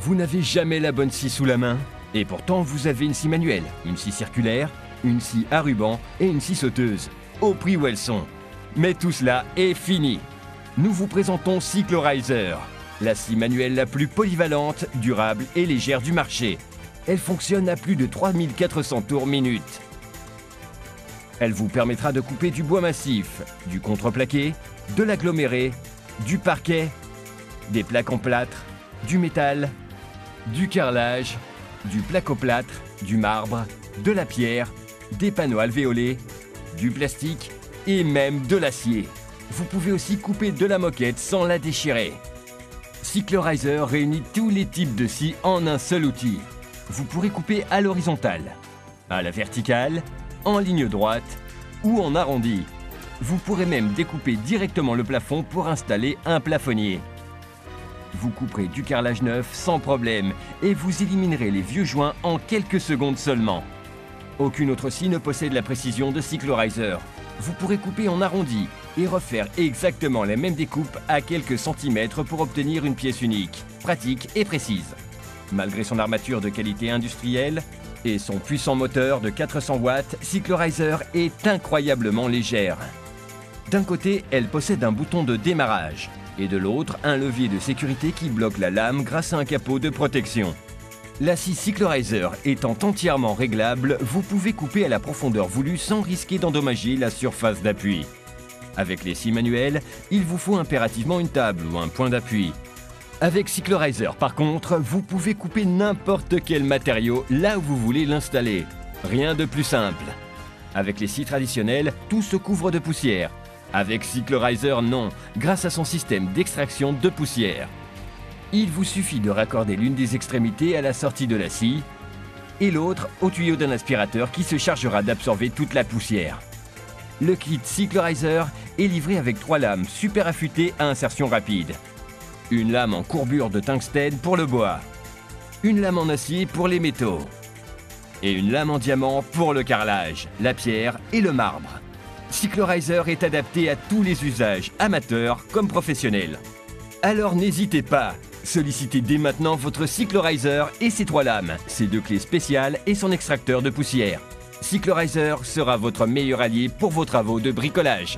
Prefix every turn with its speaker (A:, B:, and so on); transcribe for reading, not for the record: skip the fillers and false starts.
A: Vous n'avez jamais la bonne scie sous la main? Et pourtant, vous avez une scie manuelle, une scie circulaire, une scie à ruban et une scie sauteuse. Au prix où elles sont. Mais tout cela est fini. Nous vous présentons Cyclorizer, la scie manuelle la plus polyvalente, durable et légère du marché. Elle fonctionne à plus de 3400 tours minute. Elle vous permettra de couper du bois massif, du contreplaqué, de l'aggloméré, du parquet, des plaques en plâtre, du métal, du carrelage, du placoplâtre, du marbre, de la pierre, des panneaux alvéolés, du plastique et même de l'acier. Vous pouvez aussi couper de la moquette sans la déchirer. Cyclorizer réunit tous les types de scies en un seul outil. Vous pourrez couper à l'horizontale, à la verticale, en ligne droite ou en arrondi. Vous pourrez même découper directement le plafond pour installer un plafonnier. Vous couperez du carrelage neuf sans problème et vous éliminerez les vieux joints en quelques secondes seulement. Aucune autre scie ne possède la précision de Cyclorizer. Vous pourrez couper en arrondi et refaire exactement la même découpe à quelques centimètres pour obtenir une pièce unique, pratique et précise. Malgré son armature de qualité industrielle et son puissant moteur de 400 watts, Cyclorizer est incroyablement légère. D'un côté, elle possède un bouton de démarrage et de l'autre, un levier de sécurité qui bloque la lame grâce à un capot de protection. La scie Cyclorizer étant entièrement réglable, vous pouvez couper à la profondeur voulue sans risquer d'endommager la surface d'appui. Avec les scies manuelles, il vous faut impérativement une table ou un point d'appui. Avec Cyclorizer, par contre, vous pouvez couper n'importe quel matériau là où vous voulez l'installer. Rien de plus simple. Avec les scies traditionnelles, tout se couvre de poussière. Avec Cyclorizer, non, grâce à son système d'extraction de poussière. Il vous suffit de raccorder l'une des extrémités à la sortie de la scie et l'autre au tuyau d'un aspirateur qui se chargera d'absorber toute la poussière. Le kit Cyclorizer est livré avec 3 lames super affûtées à insertion rapide. Une lame en courbure de tungstène pour le bois, une lame en acier pour les métaux et une lame en diamant pour le carrelage, la pierre et le marbre. Cyclorizer est adapté à tous les usages, amateurs comme professionnels. Alors n'hésitez pas, sollicitez dès maintenant votre Cyclorizer et ses 3 lames, ses 2 clés spéciales et son extracteur de poussière. Cyclorizer sera votre meilleur allié pour vos travaux de bricolage.